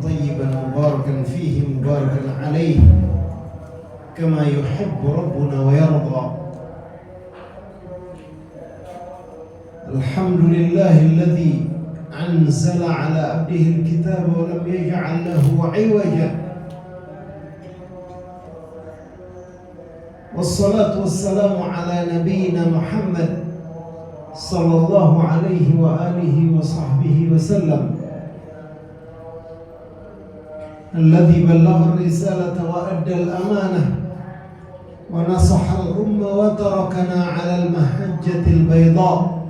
طيبا مباركا فيه مباركا عليه كما يحب ربنا ويرضى. الحمد لله الذي أنزل على عبده الكتاب ولم يجعل له عوجا، والصلاة والسلام على نبينا محمد صلى الله عليه وآله وصحبه وسلم الذي بلغ الرسالة وأدى الأمانة ونصح الأمة وتركنا على المحجة البيضاء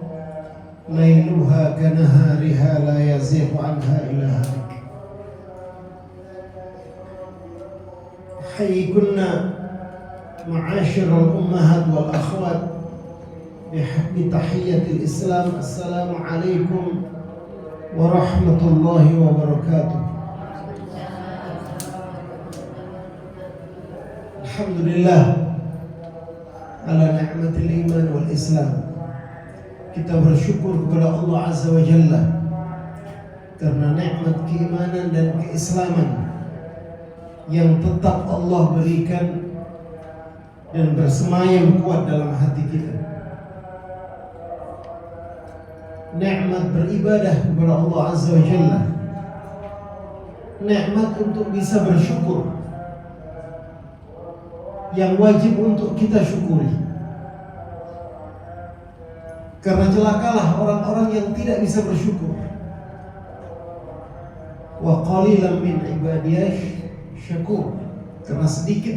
ليلها كنهارها لا يزيغ عنها إلا هالك. حييكن معاشر الأمهات والأخوات بتحية الإسلام، السلام عليكم ورحمة الله وبركاته. Alhamdulillah ala ni'matil iman wal Islam. Kita bersyukur kepada Allah Azza wa Jalla karena nikmat keimanan dan keislaman yang tetap Allah berikan dan bersemayam kuat dalam hati kita. Nikmat beribadah kepada Allah Azza wa Jalla, nikmat untuk bisa bersyukur yang wajib untuk kita syukuri. Karena celakalah orang-orang yang tidak bisa bersyukur. Wa qalilan min ibadiyah syakur. Karena sedikit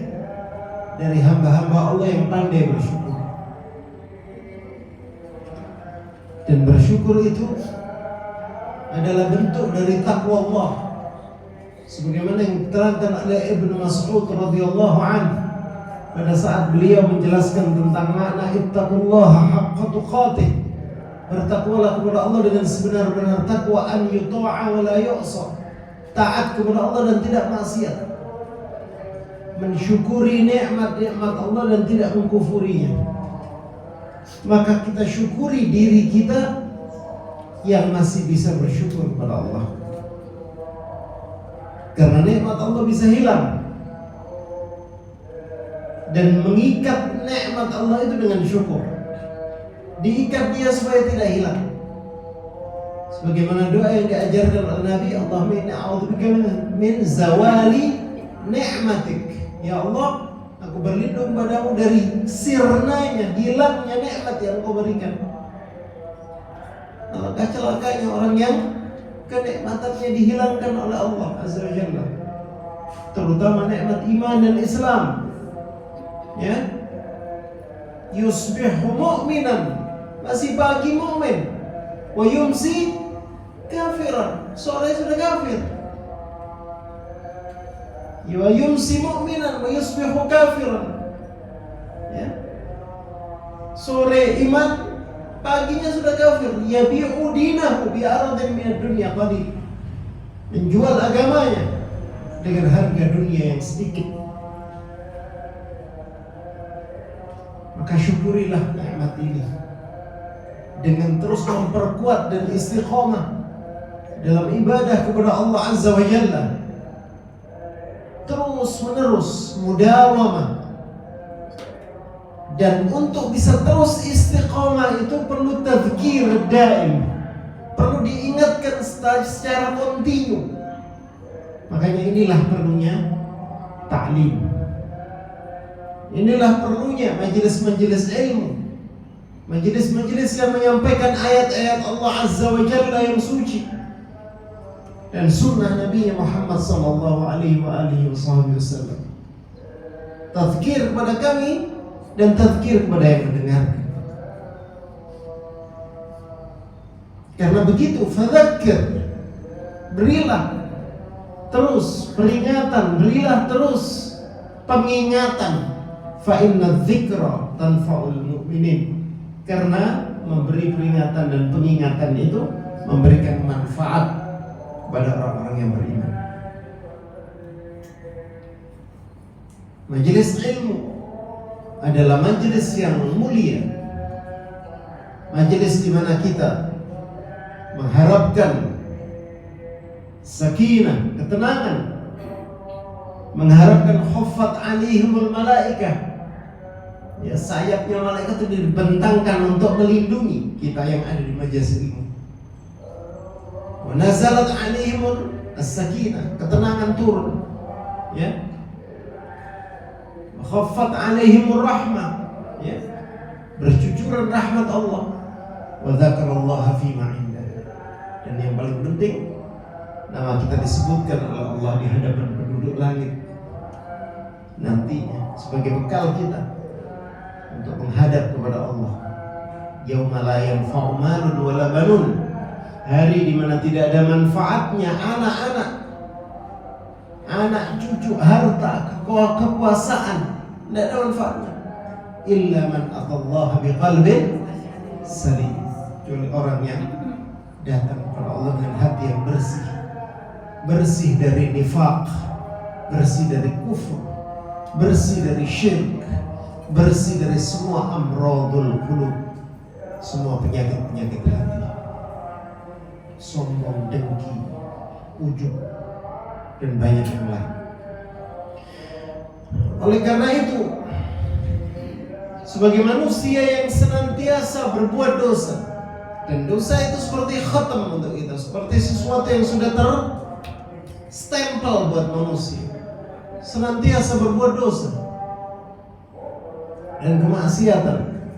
dari hamba-hamba Allah yang pandai bersyukur. Dan bersyukur itu adalah bentuk dari takwa Allah, sebagaimana yang diterangkan oleh Ibnu Mas'ud radhiyallahu anhu pada saat beliau menjelaskan tentang makna ittaqullaha haqqa tuqatih, bertakwalah kepada Allah dengan sebenar-benar takwa, an yuta'a wa la yu'sa, taat kepada Allah dan tidak maksiat, mensyukuri nikmat-nikmat Allah dan tidak mengkufurinya. Maka kita syukuri diri kita yang masih bisa bersyukur kepada Allah, karena nikmat Allah bisa hilang. Dan mengikat nikmat Allah itu dengan syukur, diikat dia supaya tidak hilang. Sebagaimana doa yang diajarkan oleh Nabi, Allahumma inni a'udzubika min zawali ni'matik. Ya Allah, aku berlindung padamu dari sirnanya, hilangnya nikmat yang Engkau berikan. Alangkah celakanya orang yang kenikmatannya dihilangkan oleh Allah Azza wa Jalla, terutama nikmat iman dan Islam. Ya, yusbihu mu'minan, masih pagi mu'min, wa yumsi kafiran, sore sudah kafir. Wa yumsi mu'minan wa yusbihu kafiran. Ya, sore iman, paginya sudah kafir. Yabi'u dinahu bi aradin minad dunya qalil, menjual agamanya dengan harga dunia yang sedikit. Maka syukurilah nikmat ini dengan terus memperkuat dan istiqamah dalam ibadah kepada Allah Azza wa Jalla, terus menerus mudawamah. Dan untuk bisa terus istiqamah itu perlu tadzkir daim, perlu diingatkan secara kontinu. Makanya inilah perlunya ta'lim. Inilah perlunya majelis-majelis ilmu, majelis-majelis yang menyampaikan ayat-ayat Allah Azza wa Jalla yang suci dan sunnah Nabi Muhammad sallallahu alaihi wasallam. Tazkir kepada kami dan tazkir kepada yang mendengarkan. Karena begitu, fadzakir, berilah terus peringatan, berilah terus pengingatan. Fa inna dzikra tanfa'ul mu'minin, karena memberi peringatan dan pengingatan itu memberikan manfaat kepada orang-orang yang beriman. Majelis ilmu adalah majelis yang mulia, majelis di mana kita mengharapkan sakinah, ketenangan, mengharapkan khuffat alaihimul malaikah, ya, sayapnya malaikat itu dibentangkan untuk melindungi kita yang ada di majelis ilmu. Wa nazalat alaihimul as-sakinah, ketenangan turun, ya. Wa khuffat alaihimur rahmah, ya, bercucuran rahmat Allah. Wa dzakarallaha fima indah, dan yang paling penting, nama kita disebutkan oleh Allah di hadapan penduduk langit nantinya sebagai bekal kita untuk menghadap kepada Allah. Yauma la yanfa'u malun wala banun, hari di mana tidak ada manfaatnya anak-anak, anak cucu, harta, kekuasaan, tidak ada manfaatnya. Illa man atallaha biqalbin salim, kecuali orang yang datang kepada Allah dengan hati yang bersih, bersih dari nifaq, bersih dari kufur, bersih dari syirik, bersih dari semua amradul qulub, semua penyakit-penyakit hati, sombong, dengki, ujub, dan banyak yang lain. Oleh karena itu, sebagai manusia yang senantiasa berbuat dosa, dan dosa itu seperti khatam untuk kita, seperti sesuatu yang sudah terstempel buat manusia, senantiasa berbuat dosa dan kemaksiatan,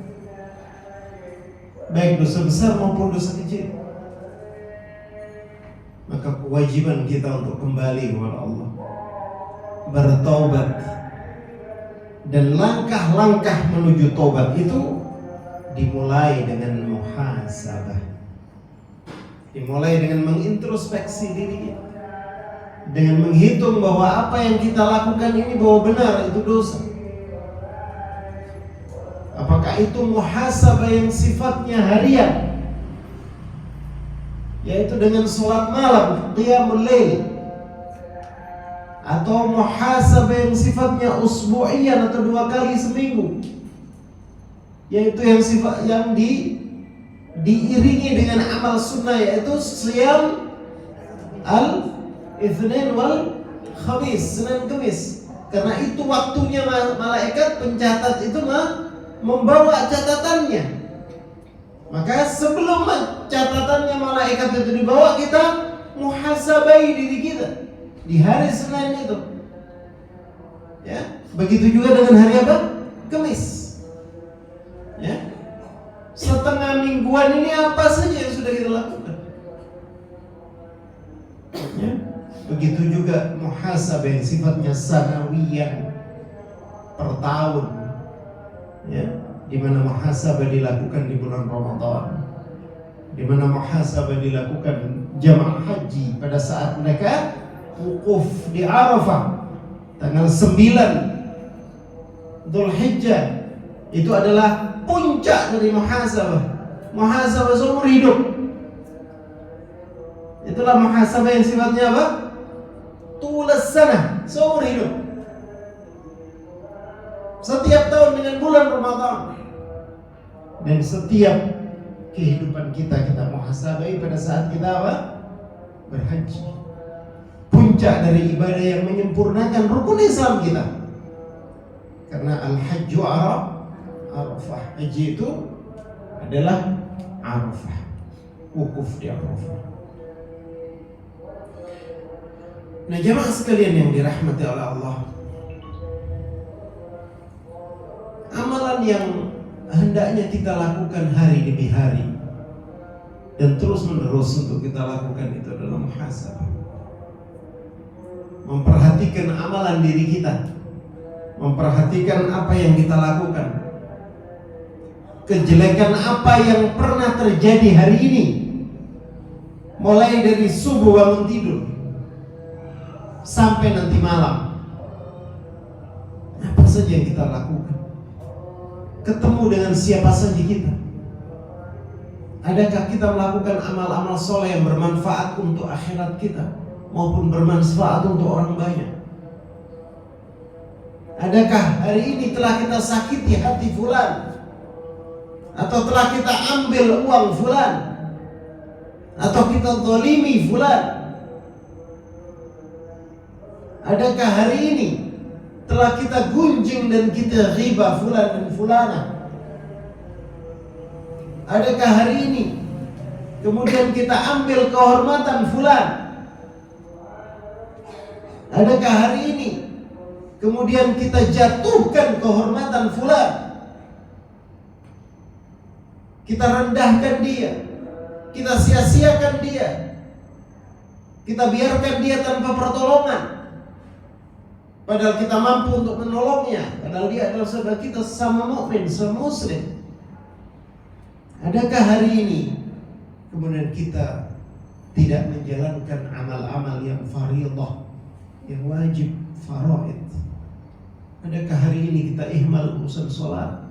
baik dosa besar maupun dosa kecil. Maka kewajiban kita untuk kembali kepada Allah, bertaubat, dan langkah-langkah menuju taubat itu dimulai dengan muhasabah, dimulai dengan mengintrospeksi diri, dengan menghitung bahwa apa yang kita lakukan ini bahwa benar itu dosa. Apakah itu muhasabah yang sifatnya harian, yaitu dengan sholat malam, qiyamul lail, atau muhasabah yang sifatnya usbu'iyan atau 2 kali seminggu, yaitu yang sifat yang diiringi dengan amal sunnah, yaitu siyam al-itsnin wal khamis, Senin Kamis. Karena itu waktunya malaikat pencatat itu membawa catatannya. Maka sebelum catatannya malaikat itu dibawa, kita muhasabai diri kita di hari Senin itu, ya. Begitu juga dengan hari apa? Kamis, ya. Setengah mingguan ini apa saja yang sudah kita lakukan, ya. Begitu juga muhasabah yang sifatnya sanawiyan, per tahun, ya, di mana muhasabah dilakukan di bulan Ramadan, di mana muhasabah dilakukan jamaah haji pada saat mereka wukuf di Arafah tanggal 9 Dzulhijjah. Itu adalah puncak dari muhasabah, muhasabah seumur hidup. Itulah muhasabah yang sifatnya apa? Tulas sana, seumur hidup. Setiap tahun dengan bulan Ramadan, dan setiap kehidupan kita muhasabai pada saat kita apa? Berhaji. Puncak dari ibadah yang menyempurnakan rukun Islam kita. Karena al-hajju Arafah, haji itu adalah Arafah, wukuf di Arafah. Nah, jamaah sekalian yang dirahmati oleh Allah, amalan yang hendaknya kita lakukan hari demi hari dan terus menerus untuk kita lakukan itu adalah muhasabah. Memperhatikan amalan diri kita, memperhatikan apa yang kita lakukan, kejelekan apa yang pernah terjadi hari ini, mulai dari subuh bangun tidur sampai nanti malam. Apa saja yang kita lakukan, ketemu dengan siapa saja kita, adakah kita melakukan amal-amal soleh yang bermanfaat untuk akhirat kita maupun bermanfaat untuk orang banyak? Adakah hari ini telah kita sakiti hati fulan, atau telah kita ambil uang fulan, atau kita zalimi fulan, Adakah hari ini telah kita gunjing dan kita ghibah fulan dan fulana? Adakah hari ini kemudian kita ambil kehormatan fulan? Adakah hari ini kemudian kita jatuhkan kehormatan fulan? Kita rendahkan dia, kita sia-siakan dia, kita biarkan dia tanpa pertolongan, padahal kita mampu untuk menolongnya, padahal dia adalah saudara kita, sama mukmin, sama muslim. Adakah hari ini kemudian kita tidak menjalankan amal-amal yang fardhah, yang wajib, faraid? Adakah hari ini kita ihmal urusan sholat?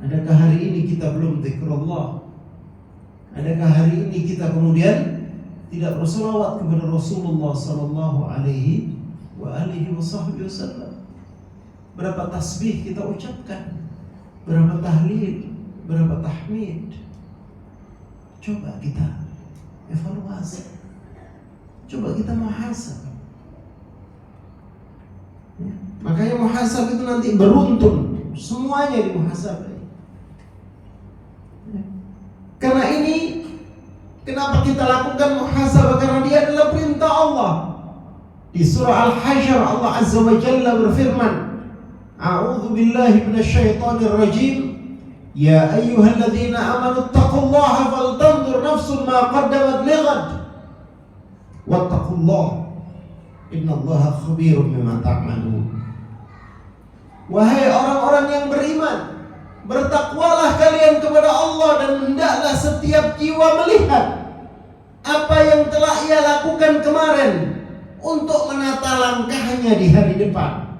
Adakah hari ini kita belum zikrullah? Adakah hari ini kita kemudian tidak berselawat kepada Rasulullah sallallahu alaihi wasallam? Berapa tasbih kita ucapkan? Berapa tahlil? Berapa tahmid? Coba kita evaluasi. Coba kita muhasabah. Makanya muhasabah itu nanti beruntun, semuanya dimuhasabah. Karena ini, kenapa kita lakukan muhasabah? Karena dia adalah perintah Allah. Di surah Al-Hasyr Allah Azza wa Jalla berfirman, A'udzu billahi minasyaitonir rajim. Ya ayyuhalladzina amanu taqullaha faltanzur nafsun ma qaddamat lighad. Wattaqullaha innallaha khabirum bima ta'malun. Wahai orang-orang yang beriman, bertakwalah kalian kepada Allah dan hendaklah setiap jiwa melihat apa yang telah ia lakukan kemarin untuk menata langkahnya di hari depan,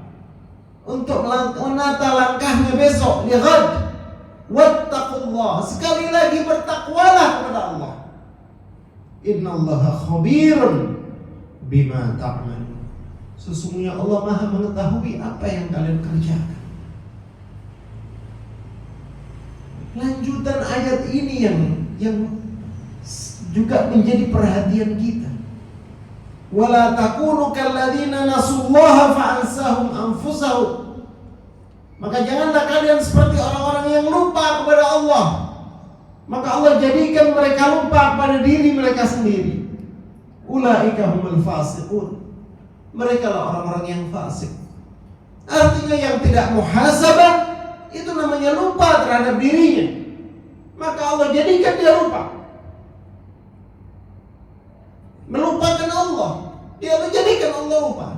untuk menata langkahnya besok, lighad. Wattaqullah, sekali lagi bertakwalah kepada Allah. Innallaha khabirun bima ta'malun. Sesungguhnya Allah Maha mengetahui apa yang kalian kerjakan. Lanjutan ayat ini yang juga menjadi perhatian kita. Wala takunu kalladzina nasullaha fa'ansahum anfusahum. Maka janganlah kalian seperti orang-orang yang lupa kepada Allah, maka Allah jadikan mereka lupa pada diri mereka sendiri. Ulaika humul fasiqun. Mereka lah orang-orang yang fasik. Artinya yang tidak muhasabah itu namanya lupa terhadap dirinya, maka Allah jadikan dia lupa, melupakan Allah. Dia menjadikan Allah lupa.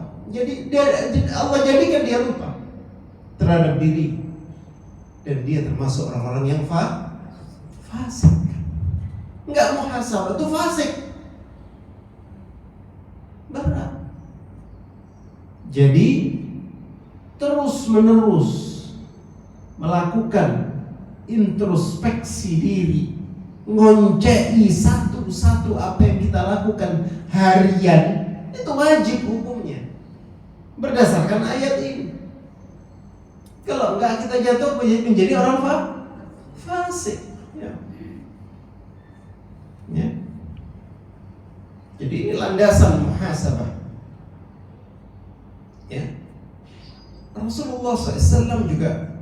Allah jadikan dia lupa terhadap diri, dan dia termasuk orang-orang yang fasik. Enggak muhasabah itu fasik, berat. Jadi terus menerus melakukan introspeksi diri, ngoncei satu-satu apa yang kita lakukan harian, itu wajib hukumnya berdasarkan ayat ini. Kalau enggak, kita jatuh menjadi orang fasik. Ya. Jadi ini landasan muhasabah. Ya. Rasulullah SAW juga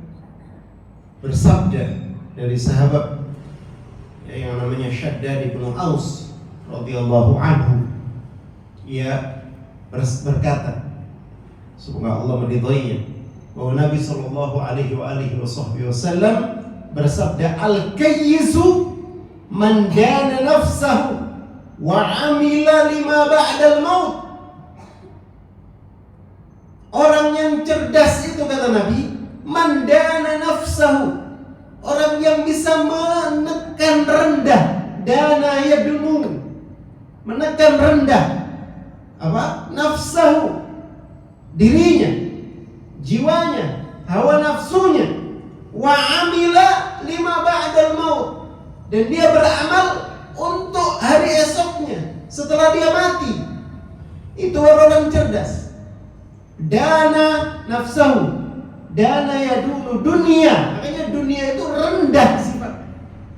bersabda dari sahabat yang namanya Shaddad bin Aus radhiyallahu anhu. Ia berkata, semoga Allah meridainya, bahwa Nabi sallallahu alaihi wasallam bersabda, al-kayyisu man dana nafsahu wa amila lima ba'dal maut. Orang yang cerdas itu, kata Nabi, man dana nafsahu, orang yang bisa menekan rendah, dana yadunu, menekan rendah apa? Nafsahu, dirinya, jiwanya, hawa nafsunya, wa amila lima ba'dal maut, dan dia beramal untuk hari esoknya setelah dia mati. Itu orang cerdas. Dana nafsahu, dana yadunu, dunia. Makanya dunia itu rendah sifat,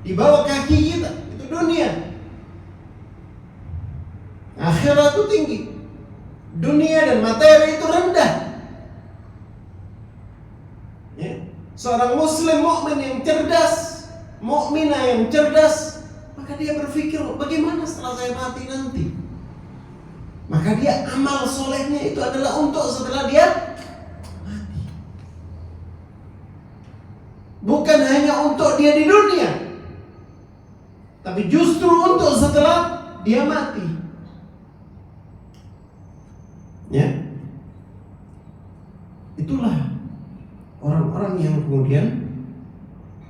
di bawah kaki kita itu dunia. Akhirat itu tinggi. dunia dan materi itu rendah. Ya. Seorang muslim mukmin yang cerdas, mukminah yang cerdas, maka dia berpikir bagaimana setelah saya mati nanti. Maka dia amal solehnya itu adalah untuk setelah dia mati. Bukan hanya untuk dia di dunia, tapi justru untuk setelah dia mati. Ya. Itulah orang-orang yang kemudian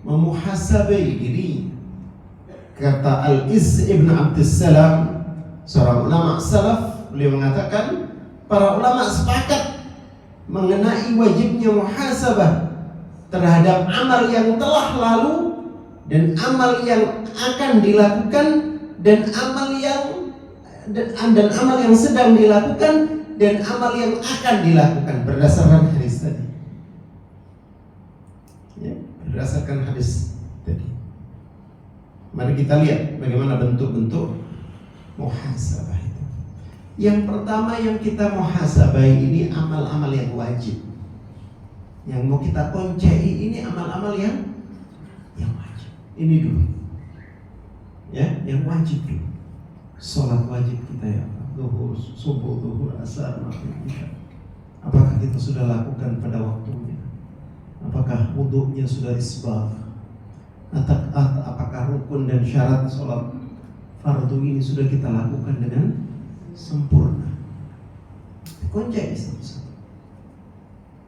memuhasabai diri. Kata Al-Izz ibn Abdussalam, seorang ulama salaf, beliau mengatakan para ulama sepakat mengenai wajibnya muhasabah terhadap amal yang telah lalu dan amal yang akan dilakukan dan amal yang sedang dilakukan dan amal yang akan dilakukan berdasarkan hadis tadi. Ya, berdasarkan hadis tadi. Mari kita lihat bagaimana bentuk-bentuk muhasabah itu. Yang pertama yang kita muhasabai ini amal-amal yang wajib. Yang mau kita koncei ini amal-amal yang wajib. Ini dulu. Ya, yang wajib dulu. Salat wajib kita ya, zuhur, subuh, zuhur, asar, maghrib, isya. Apakah kita sudah lakukan pada waktunya? Apakah wudhunya sudah isbagh? Apakah rukun dan syarat sholat fardu ini sudah kita lakukan dengan sempurna? Kunci satu-satu.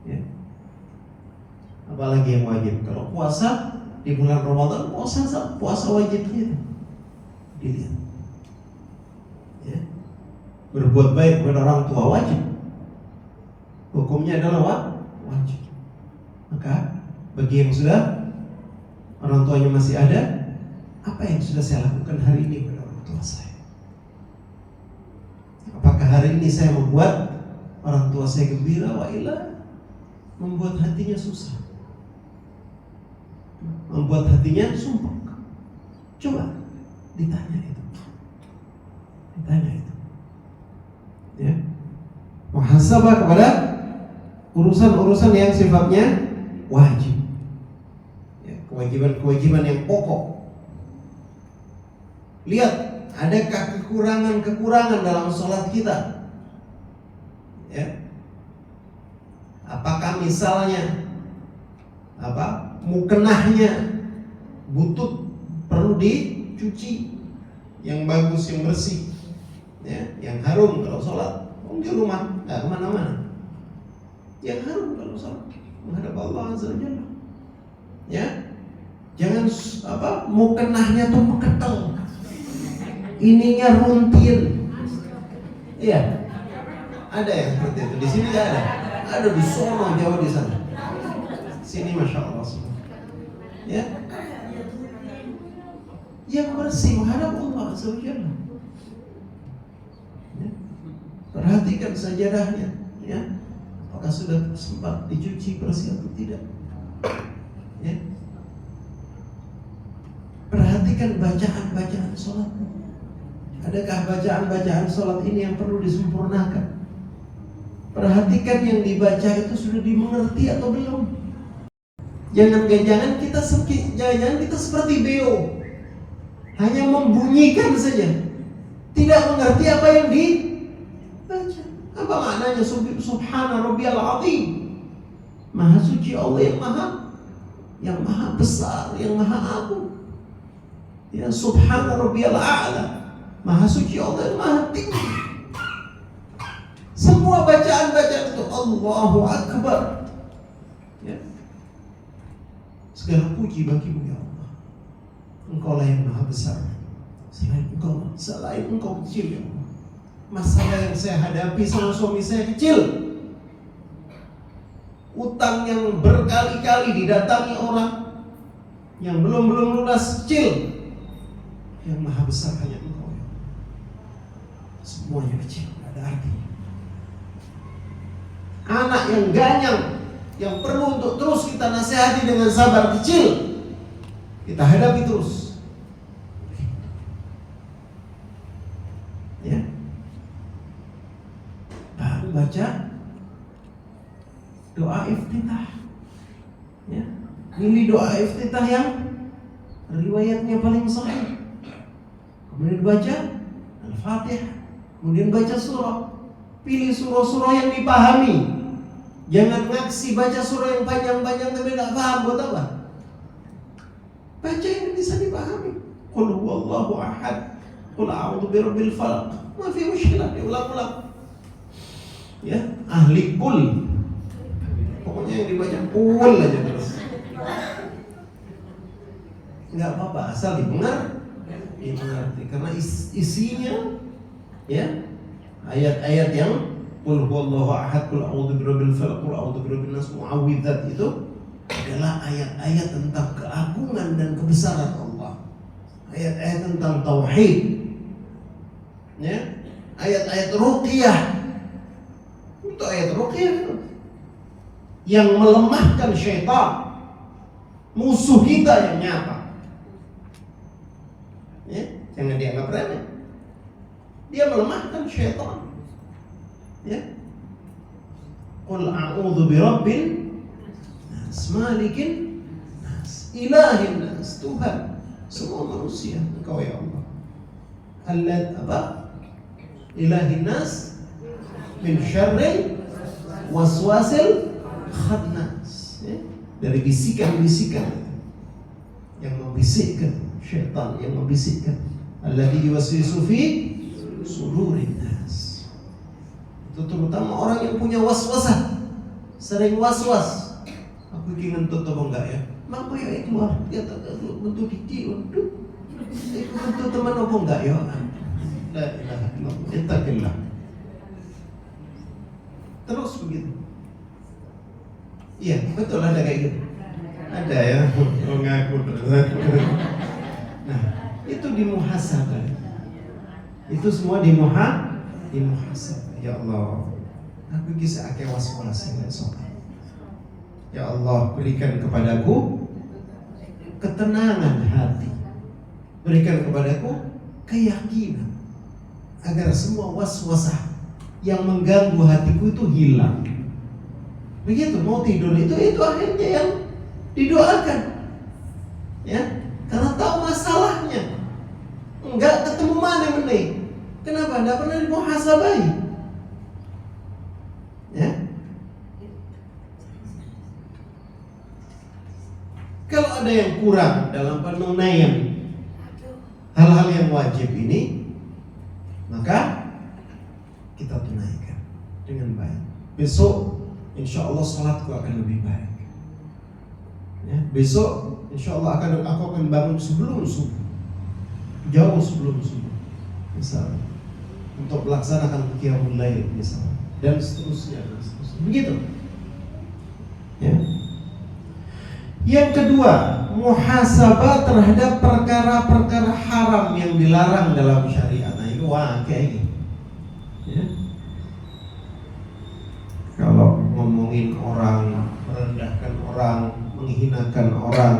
Ya. Apalagi yang wajib. Kalau puasa di bulan Ramadan, puasa wajibnya itu dilihat. Ya. Berbuat baik kepada orang tua wajib. Hukumnya adalah wajib. Maka bagi yang sudah orang tuanya masih ada, apa yang sudah saya lakukan hari ini pada orang tua saya? Apakah hari ini saya membuat orang tua saya gembira, wa illa membuat hatinya susah, membuat hatinya sumpah? Coba ditanya itu. Ya. Muhasabah kepada urusan-urusan yang sifatnya wajib. Ya, kewajiban-kewajiban yang pokok. Lihat, adakah kekurangan-kekurangan dalam sholat kita? Ya. Apakah misalnya mukenahnya butut perlu dicuci yang bagus, yang bersih, ya, yang harum kalau sholat. Di rumah nggak kemana-mana, yang harum kalau sholat menghadap Allah Azza wa Jalla. Ya, jangan mukenahnya tuh meketel, ininya runtin. Iya, ada yang seperti itu. Di sini nggak ada. Ada di sono jauh di sana. Sini masya Allah semua. Ya, yang bersih menghadap Allah Azza wa Jalla. Ya. Perhatikan sajadahnya. Ya. Apakah sudah sempat dicuci bersih atau tidak? Ya. Perhatikan bacaan-bacaan sholat. Adakah bacaan-bacaan sholat ini yang perlu disempurnakan? Perhatikan yang dibaca itu sudah dimengerti atau belum. Jangan kita seperti beo, hanya membunyikan saja, tidak mengerti apa yang dibaca. Apa maknanya subhana rabbiyal azim? Maha suci Allah yang maha besar, yang maha agung. Ya, subhana rabbiyal a'la. Maha suci Allah yang maha tinggi. Semua bacaan-bacaan itu Allahu Akbar. Ya. Segala puji bagimu ya Allah. Engkau lah yang maha besar. Selain engkau kecil ya Allah. Masalah yang saya hadapi sama suami saya kecil. Utang yang berkali-kali didatangi orang yang belum lunas kecil. Yang maha besar hanya engkau ya. Semuanya kecil, tidak ada artinya. Anak yang ganyang, yang perlu untuk terus kita nasihati dengan sabar kecil, kita hadapi terus. Ya. baca doa iftitah. Ya, pilih doa iftitah yang riwayatnya paling sahih. Kemudian baca Al-Fatihah, kemudian baca surah. Pilih surah-surah yang dipahami. Jangan ngaksi baca surah yang panjang-panjang tapi tidak paham, buat apa? Baca yang bisa dipahami. Qul huwallahu ahad, qul a'udzu birabbil falaq. Ma fi mushkilah, diulang-ulang. Ya, ahli kul. Pokoknya yang dibaca kul aja terus. Enggak apa-apa, asal dimengerti karena isinya ya ayat-ayat yang qul huwallahu ahad, qul a'udzu birabbil falaq, qul a'udzu birabbin nas, mu'awwidzat itu adalah ayat-ayat tentang keagungan dan kebesaran Allah. Ayat-ayat tentang tauhid. Ya, ayat-ayat ruqyah. Itu ayat ruqyah itu yang melemahkan syaitan, musuh kita yang nyata. Ya, jangan dianggap remeh. Dia melemahkan syaitan. Ya. Qul a'udzu birabbin nas, malikin nas, ilahin nas, Tuhan semua manusia Engkau ya Allah. Ilahin nas min syarri waswasil khannas. Ya. Dari bisikan-bisikan yang membisikkan, syaitan yang membisikkan. Alladzi yuwaswisu fi sudurin nas. Itu terutama orang yang punya waswasah, sering waswas. Aku ingin tutup enggak ya? Mampu ya keluar, dia tak bentuk diki untuk itu bentuk teman apa enggak ya? La ilaha illallah, ittaqillah. Terus begitu. Iya, betul ada kayak gitu. Ada ya, mengaku terus. Nah, itu dimuhasabah. Itu semua dimuhasabah. Ya Allah, aku bisa akeh was-was besok. Ya Allah, berikan kepadaku ketenangan hati. Berikan kepadaku keyakinan agar semua was-wasah yang mengganggu hatiku itu hilang. Begitu mau tidur itu akhirnya yang didoakan. Ya, karena tahu masalahnya. Enggak ketemu mana meneh. Kenapa? Enggak pernah dimuhasabai. Ya. Kalau ada yang kurang dalam penunaian hal-hal yang wajib ini, maka kita tunaikan dengan baik. Besok insya Allah salatku akan lebih baik. Ya, besok insya Allah aku akan bangun sebelum subuh, jauh sebelum subuh, misalnya, untuk melaksanakan qiyamul lail misalnya, dan seterusnya. Begitu. Ya. Yang kedua, muhasabah terhadap perkara-perkara haram yang dilarang dalam syariat. Nah itu kayak gini. Ya. Kalau ngomongin orang, merendahkan orang, menghinakan orang,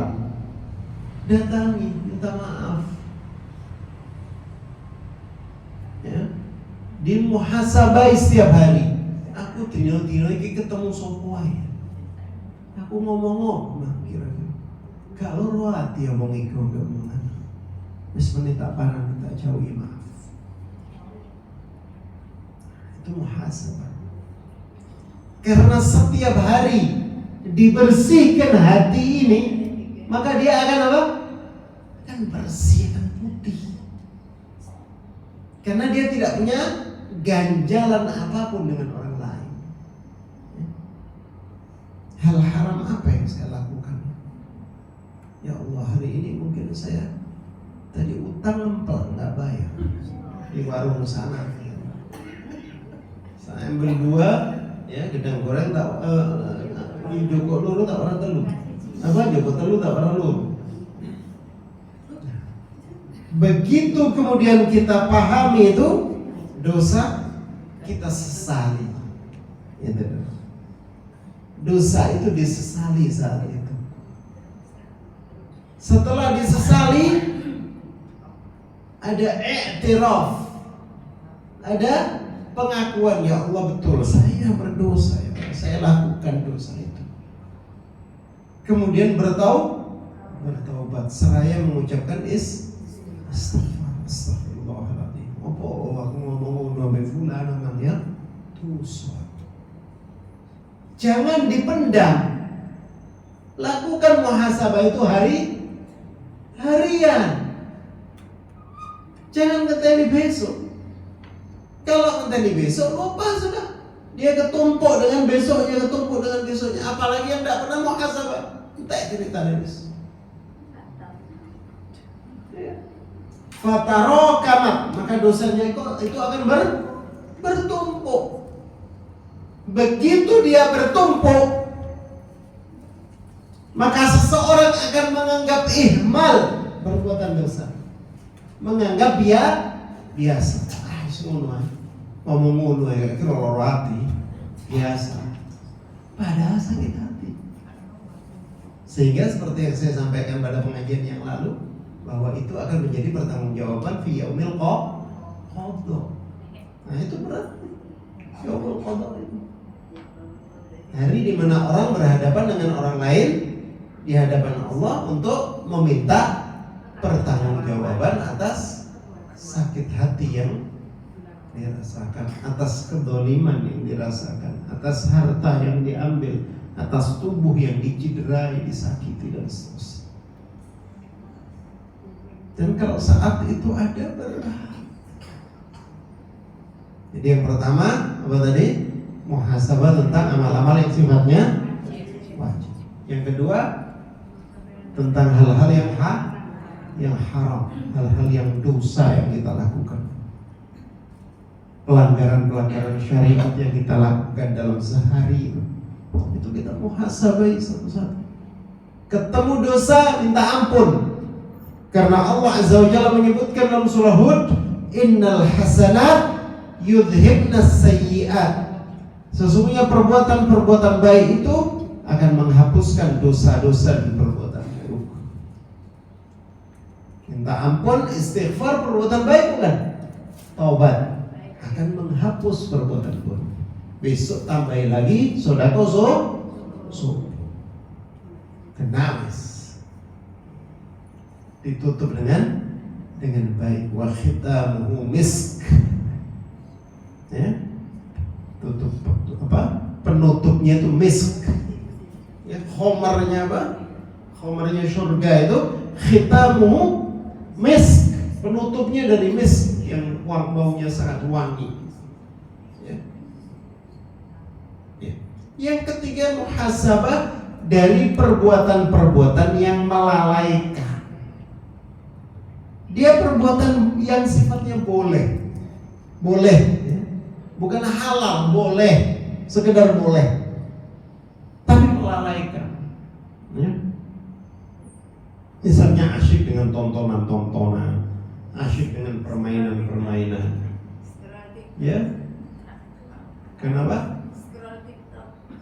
datangi, minta maaf. Ya. Dimuhasabah setiap hari. Aku tino-tino iki ketemu sopo ae. Aku ngomong kira-kira kalau rohati omong iku omongan wis menit tak parah minta jauhi maaf. Itu muhasabah. Karena setiap hari dibersihkan hati ini, maka dia akan apa? Akan bersih, akan putih. Karena dia tidak punya ganjalan apapun dengan orang lain. Hal haram apa yang saya lakukan? Ya Allah, hari ini mungkin saya tadi utang lempel nggak bayar di warung sana. Saya beli 2 ya gedang goreng tak joko luru tak pernah telu. Apa joko telu tak pernah luru. Begitu kemudian kita pahami itu dosa, kita sesali. Itu. Dosa itu disesali saat itu. Setelah disesali, ada i'tiraf, ada pengakuan, ya Allah betul saya berdosa, ya Allah, saya lakukan dosa itu. Kemudian bertaubat seraya mengucapkan astagfirullahaladzim. Apa aku ngomong nabi fulan namanya dosa. Jangan dipendam. Lakukan muhasabah itu harian. Jangan ngeteni besok. Kalau ngeteni besok lupa sudah. Dia ketumpuk dengan besoknya, ketumpuk dengan besoknya. Apalagi yang tidak pernah muhasabah. Kita cerita terus. Fatarokamat, maka dosanya itu akan bertumpuk. Begitu dia bertumpuk, maka seseorang akan menganggap ihmal perbuatan dosa, menganggap biasa. Semua ngomong mulu ya, kira hati biasa. Padahal sakit hati. Sehingga seperti yang saya sampaikan pada pengajian yang lalu, bahwa itu akan menjadi pertanggungjawaban fi yaumil qadha. Nah itu berarti yaumil qadha itu hari di mana orang berhadapan dengan orang lain di hadapan Allah untuk meminta pertanggungjawaban atas sakit hati yang dirasakan, atas kedoliman yang dirasakan, atas harta yang diambil, atas tubuh yang dicederai, disakiti dan seterusnya. Dan kalau saat itu ada berat. Jadi yang pertama apa tadi? Muhasabah tentang amal-amal yang sifatnya wajib. Yang kedua tentang hal-hal yang haram, hal-hal yang dosa yang kita lakukan. Pelanggaran-pelanggaran syariat yang kita lakukan dalam sehari itu kita muhasabah satu-satu. Ketemu dosa minta ampun. Karena Allah Azza wa Jalla menyebutkan dalam surah Hud, innal hasanat yudhibnas sayyi'at. Sesungguhnya perbuatan-perbuatan baik itu akan menghapuskan dosa-dosa dan perbuatan buruk. Minta ampun, istighfar, perbuatan baik bukan? Taubat akan menghapus perbuatan buruk. Besok tambahin lagi sedekah kenamis. Ditutup dengan baik. Wa khitamuhu misk. Ya. Tutup apa? Penutupnya itu misk. Ya, khomarnya apa? Khomarnya surga itu khitamuhu misk. Penutupnya dari misk yang baunya sangat wangi. Ya. Ya. Yang ketiga muhasabah dari perbuatan-perbuatan yang melalaikan. Dia perbuatan yang sifatnya boleh, ya. Bukan halal, boleh, sekedar boleh, tapi melalaikan. Ya. Misalnya asyik dengan tontonan, asyik dengan permainan. Ya, kenapa?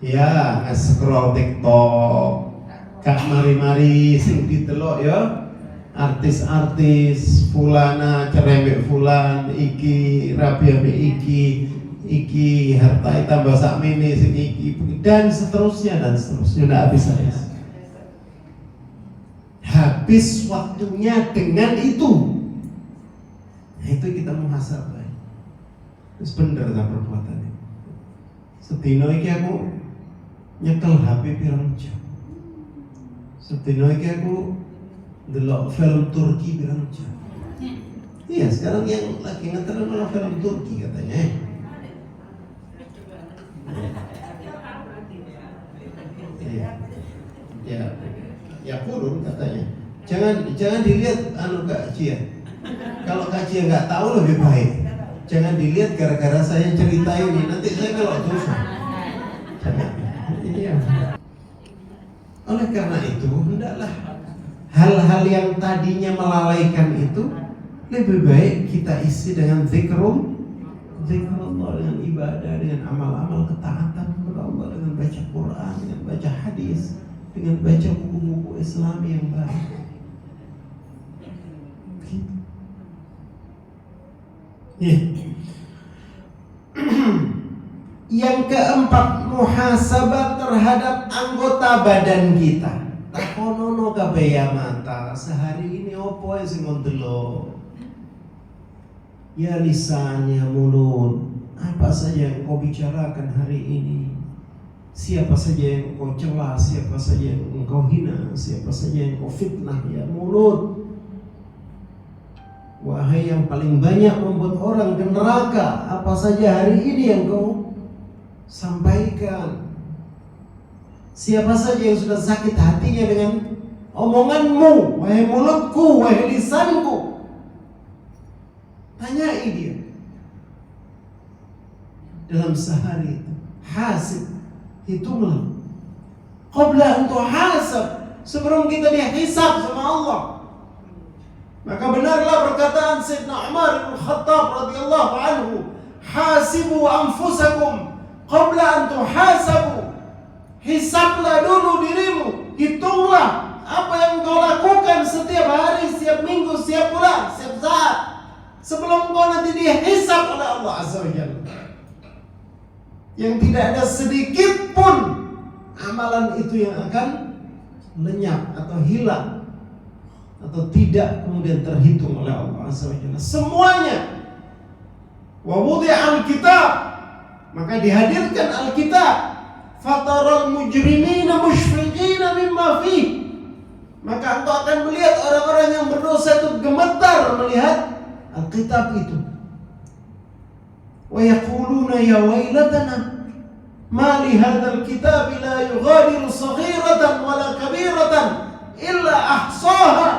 Ya, scroll TikTok, kak mari-mari sing ditelok ya. Artis-artis fulana cerewet fulan iki rabi ambek iki harta tambah sakmene sing iki dan seterusnya tidak habis waktunya dengan itu. Nah, itu kita muhasabah. Terus bener ta perbuatane. Sedina iki aku nyekel HP pirang jam. Sedina iki aku delok film Turki bilang jam. Iya, sekarang yang lagi ngetren malah film Turki katanya. Ya kurun katanya. Jangan dilihat Kak Cia. Kalau Kak Cia nggak tahu lebih baik. Jangan dilihat gara-gara saya cerita ini. Nanti saya kalau dosa. Iya. Oleh karena itu hendaklah hal-hal yang tadinya melalaikan itu lebih baik kita isi dengan zikrullah, dengan ibadah, dengan amal-amal ketaatan kepada Allah, dengan baca Quran, dengan baca hadis, dengan baca buku-buku Islam yang baik. Ya. Yang keempat, muhasabah terhadap anggota badan kita. Takonono kabeh mata, sehari ini opo sing ndelok? Ya lisannya, mulut, apa saja yang kau bicarakan hari ini? Siapa saja yang kau cela, siapa saja yang kau hina, siapa saja yang kau fitnah, ya mulut. Wahai yang paling banyak membuat orang ke neraka, apa saja hari ini yang kau sampaikan? Siapa saja yang sudah sakit hatinya dengan omonganmu, wahai mulutku, wahai lisanku? Tanyai dia. Dalam sehari itu, hasib, hitunglah. Qabla an tuhasab, sebelum kita dihisab sama Allah. Maka benarlah perkataan Sayyidina Umar bin Khattab radhiyallahu anhu, hasibu anfusakum qabla an tuhasabu. Hisablah dulu dirimu, hitunglah apa yang kau lakukan setiap hari, setiap minggu, setiap bulan, setiap saat, sebelum kau nanti dihisab oleh Allah Azza wa Jalla. Yang tidak ada sedikit pun amalan itu yang akan lenyap atau hilang atau tidak kemudian terhitung oleh Allah Azza wa Jalla. Semuanya. Wa wudi'al kitab, maka dihadirkan Alkitab. Fataral mujrimina mushfiqina mimma fih, maka engkau akan melihat orang-orang yang berdosa itu gemetar melihat Alkitab itu. Wa yaquluna ya wailatana ma li hadzal kitab la yughadiru saghiratan wala kabiratan illa ahsaha.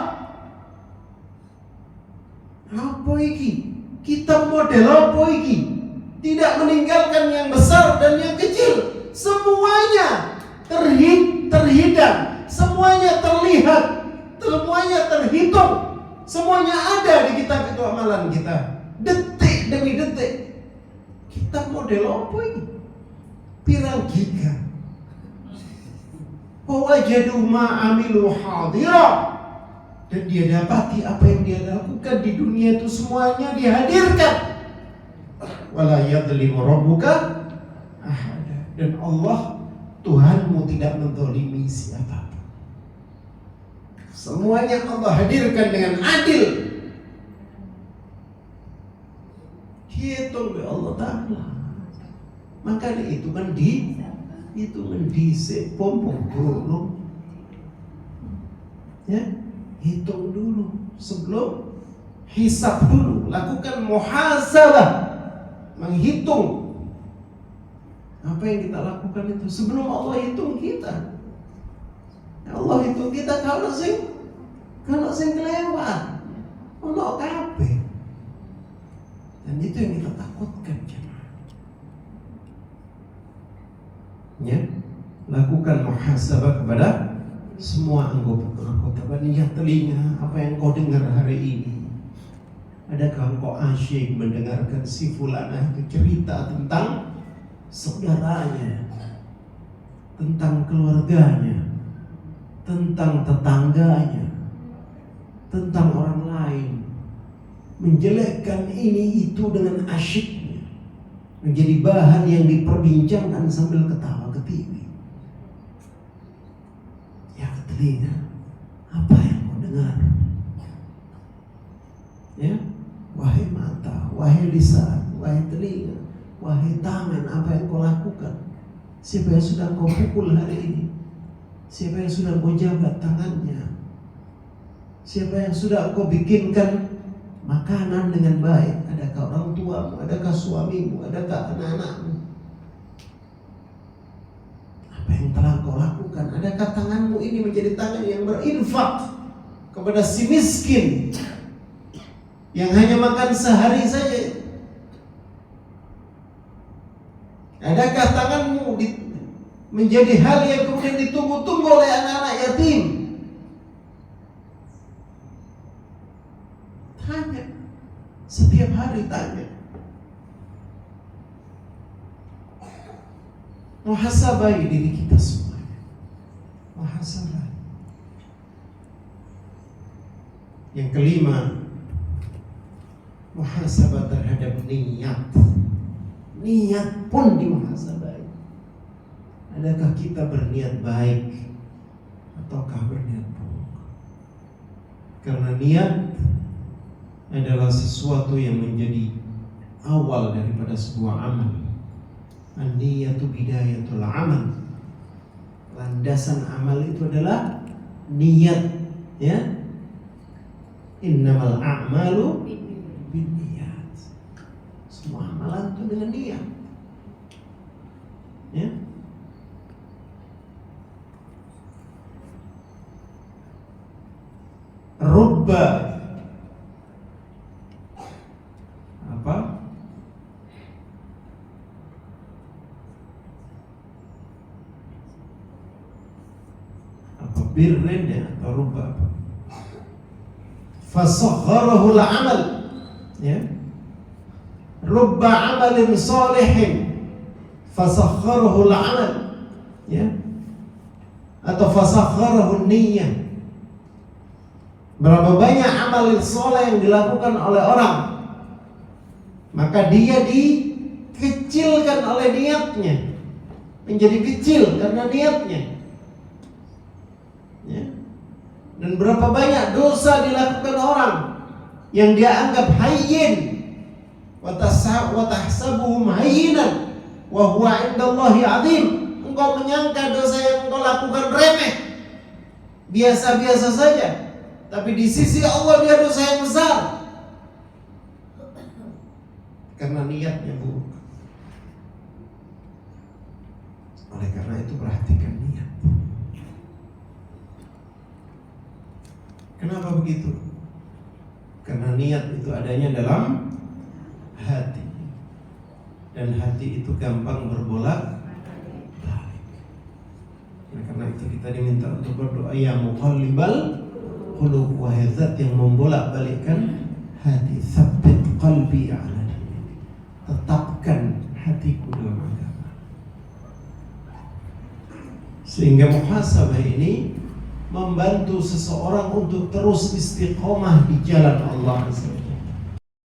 Apa iki? Kitab model apa iki? Tidak meninggalkan yang besar dan yang kecil. Semuanya terhidang, semuanya terlihat, semuanya terhitung, semuanya ada di kitab itu amalan kita. Detik demi detik. Kitab model apa ini? Pirang giga. Wajadu ma'amilu hadira, dan dia dapati apa yang dia lakukan di dunia itu semuanya dihadirkan. Wala yadlimu rabbuka ahada, dan Allah Tuhanmu tidak menzalimi siapapun. Semuanya Allah hadirkan dengan adil. Hitung oleh Allah Ta'ala. Maka dihitungan dhisik pompong dulu. Ya, hitung dulu sebelum hisab dulu, lakukan muhasabah, menghitung apa yang kita lakukan itu sebelum Allah hitung kita. Allah hitung kita kalau sing kelewat, ono kabeh. Dan itu yang kita takutkan, jemaah. Ya, lakukan muhasabah kepada semua anggota badan. Ya, telinga, apa yang kau dengar hari ini? Adakah engkau asyik mendengarkan si fulanah itu cerita tentang saudaranya, tentang keluarganya, tentang tetangganya, tentang orang lain, menjelekkan ini itu dengan asyiknya, menjadi bahan yang diperbincangkan sambil ketawa ketiwi. Ya, telinga, apa yang kau dengar? Ya, wahai mata, wahai lisan, wahai telinga, wahai tangan, apa yang kau lakukan? Siapa yang sudah kau pukul hari ini? Siapa yang sudah kau jabat tangannya? Siapa yang sudah kau bikinkan makanan dengan baik? Adakah orang tuamu? Adakah suamimu? Adakah anak-anakmu? Apa yang telah kau lakukan? Adakah tanganmu ini menjadi tangan yang berinfak kepada si miskin yang hanya makan sehari saja? Adakah tanganmu menjadi hal yang kemudian ditunggu-tunggu oleh anak-anak yatim? Tanya, setiap hari tanya. Muhasabai diri kita semuanya. Muhasabah. Yang kelima, muhasabah terhadap niat. Niat pun dimuhasabah. Adakah kita berniat baik ataukah berniat buruk? Karena niat adalah sesuatu yang menjadi awal daripada sebuah amal. An-niyatu bidayatul amal. Landasan amal itu adalah niat, ya. Innamal a'malu binniyat. Semua amalan itu dengan niat. Ya. Rubba apa? Apa birrin ya atau rubba apa? Fasagharahu al-amal, ya. Rubba amalin salihin fasagharahu al-amal, ya. Atau fasagharahu an-niyyah. Berapa banyak amal soleh yang dilakukan oleh orang, maka dia dikecilkan oleh niatnya, menjadi kecil karena niatnya, ya. Dan berapa banyak dosa dilakukan orang yang dia anggap hayyin, wa tahsabuhum hayyinan wa huwa 'indallahi 'azim. Engkau menyangka dosa yang engkau lakukan remeh, biasa-biasa saja, tapi di sisi Allah dia dosa yang besar karena niatnya buruk. Oleh karena itu perhatikan niat. Kenapa begitu? Karena niat itu adanya dalam hati, dan hati itu gampang berbolak balik. Nah, karena itu kita diminta untuk berdoa, ya muqallibal qulub, wahai zat yang membolak-balikkan hati, tsabbit qalbi ala dinik, tetapkan hatiku dalam agama. Sehingga muhasabah ini membantu seseorang untuk terus istiqomah di jalan Allah SWT.